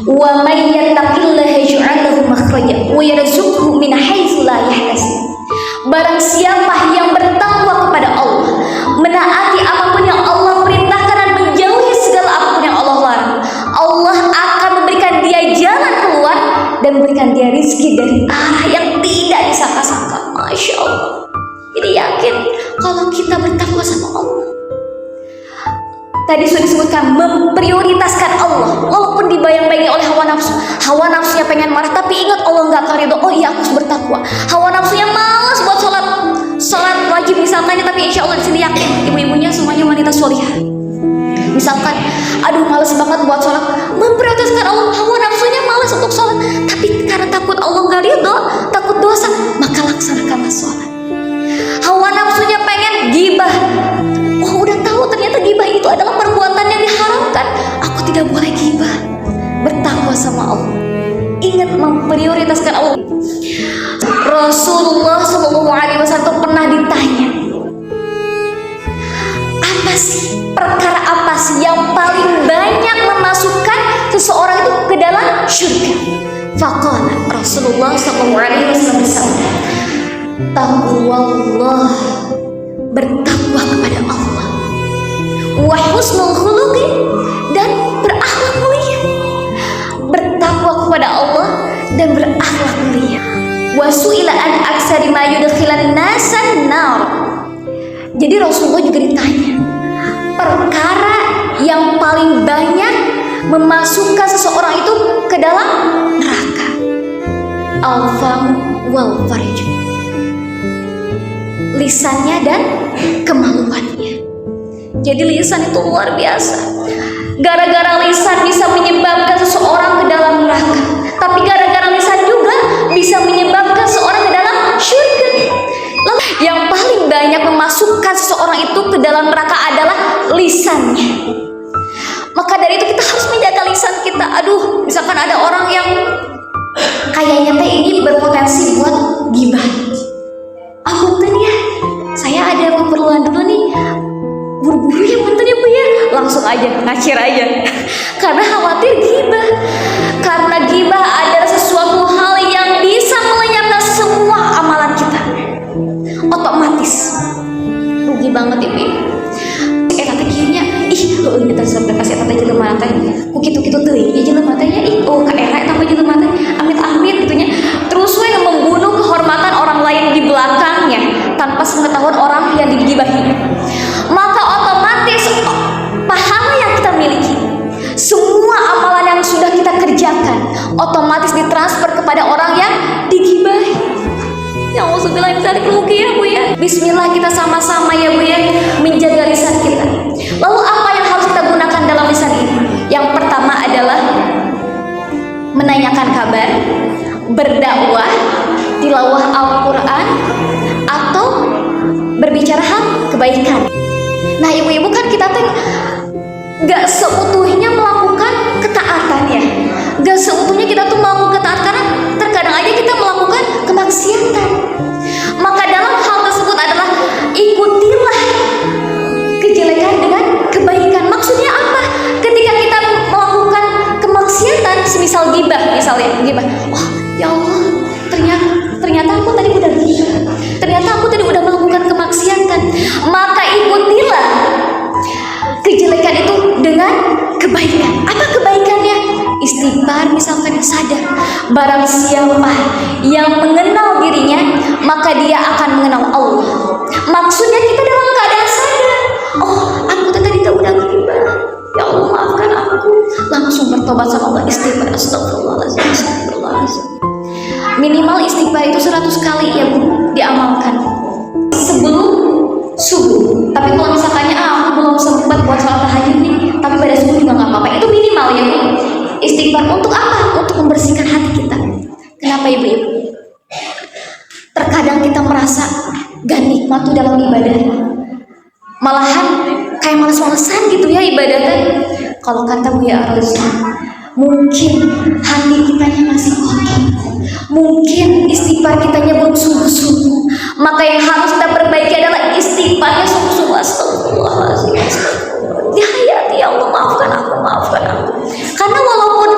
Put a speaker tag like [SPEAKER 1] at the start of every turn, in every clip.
[SPEAKER 1] Wa may yattaqillaha yaj'al lahu makhraja wa yarzuqhu min haitsu la yahtasib. Barang siapa yang bertakwa kepada Allah, menaati apapun yang Allah perintahkan dan menjauhi segala apapun yang Allah larang, Allah akan memberikan dia jalan keluar dan memberikan dia rizki dari arah yang tidak disangka-sangka. Masya Allah. Jadi yakin kalau kita bertakwa sama Allah. Tadi sudah disebutkan memprioritaskan Allah, walaupun dibayang-bayangi oleh hawa nafsu. Hawa nafsunya pengen marah, tapi ingat Allah nggak akan ridho. Oh iya, aku harus bertakwa. Hawa nafsunya malas buat sholat wajib misalkannya, tapi insya Allah di sini yakin ibu-ibunya semuanya wanita solihah. Misalkan, aduh malas banget buat sholat, memprioritaskan Allah. Hawa nafsunya malas untuk sholat, tapi karena takut Allah nggak ridho, takut dosa, maka laksanakanlah sholat. Hawa nafsunya pengen gibah. Oh udah tahu ternyata gibah itu adalah perbuatan yang diharamkan, aku tidak boleh gibah. Bertakwa sama Allah, ingat memprioritaskan Allah. Rasulullah SAW pernah ditanya, perkara apa sih yang paling banyak memasukkan seseorang itu ke dalam syurga? Faqala, Rasulullah SAW bersabda, taqwallah, bertakwa kepada Allah, wa husnul khuluqi, dan berakhlak mulia. Bertakwa kepada Allah dan berakhlak mulia. Wa su'ila an aksari ma yudkhilan nasan nar. Jadi Rasulullah juga ditanya perkara yang paling banyak memasukkan seseorang itu ke dalam neraka. Al-fam wal farj, lisannya dan kemaluannya. Jadi lisan itu luar biasa. Gara-gara lisan bisa menyebabkan seseorang ke dalam neraka, tapi gara-gara lisan juga bisa menyebabkan seseorang ke dalam syurga. Lalu yang paling banyak memasukkan seseorang itu ke dalam neraka adalah lisannya. Maka dari itu kita harus menjaga lisan kita. Aduh, misalkan ada orang yang kayaknya teh ini berpotensi buat gibah. Punten ya, saya ada keperluan dulu nih, buru-buru ya punten ya Bu ya, langsung aja ngacir aja karena khawatir gibah. Karena gibah adalah sesuatu hal yang bisa melenyapkan semua amalan kita, otomatis rugi banget ya Bu. Eta teh kieunya, ih heueuh nya teh sampai kasih eta teh jelema teh ku kitu-kitu teuing ya jelema teh nya, ih oh ka era eta mah jelema teh amit-amit gitu nya. Terus we membunuh kehormatan orang lain di belakangnya tanpa sepengetahuan orang yang digibahi. Maka otomatis pahala yang kita miliki, semua amalan yang sudah kita kerjakan, otomatis ditransfer kepada orang yang digibahi. Ya Allah, rugi ya Bu ya. Bismillah, kita sama-sama ya Bu ya menjaga lisan kita. Lalu apa yang harus kita gunakan dalam lisan ini? Yang pertama adalah menanyakan kabar, berdakwah, tilawah Al-Quran, atau berbicara hal kebaikan. Nah ibu-ibu kan kita tuh gak seutuhnya melakukan ketaatan ya, gak seutuhnya kita tuh melakukan ketaatan, karena terkadang aja kita melakukan kemaksiatan. Maka dalam hal tersebut adalah ikutilah kejelekan dengan kebaikan. Maksudnya apa? Ketika kita melakukan kemaksiatan, semisal gibah misalnya, gibah, oh ya Allah, ternyata aku tadi udah gibah, ternyata aku tadi udah melakukan kemaksiatan. Maka ikutilah kejelekan itu dengan kebaikan. Apa kebaikannya? Istighfar misalkan, sadar barang siapa yang mengenal dirinya, maka dia akan mengenal Allah. Maksudnya kita dalam keadaan sadar, oh aku tadi udah gibah, ya Allah maafkan aku, langsung bertobat sama Allah, istighfar, astagfirullahaladzim, astagfirullahaladzim. Minimal istighfar itu 100 kali ya Bu, diamalkan sebelum subuh. Tapi kalau misalkannya aku belum sempat buat sholat tahajud nih, tapi pada subuh juga nggak apa-apa, itu minimal ya Bu. Istighfar untuk apa? Untuk membersihkan hati kita. Kenapa ibu-ibu? Terkadang kita merasa gak nikmat tuh dalam ibadah, malahan kayak males-malesan gitu ya ibadahnya. Kalau kata Buya Arrozi, mungkin hati kitanya masih kotor, mungkin istighfar kitanya belum sungguh-sungguh. Maka yang harus kita perbaiki adalah istighfarnya sungguh-sungguh. Astagfirullahaladzim, ya Allah, maafkan aku. Karena walaupun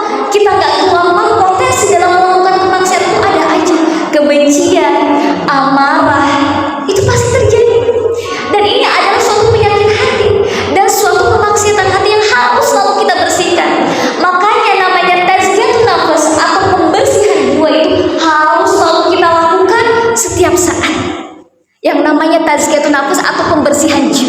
[SPEAKER 1] amarah, itu pasti terjadi. Dan ini adalah suatu penyakit hati dan suatu kemaksiatan hati yang harus selalu kita bersihkan. Makanya namanya tazkiyatun nafas atau pembersihan jiwa itu harus selalu kita lakukan setiap saat. Yang namanya tazkiyatun nafas atau pembersihan jiwa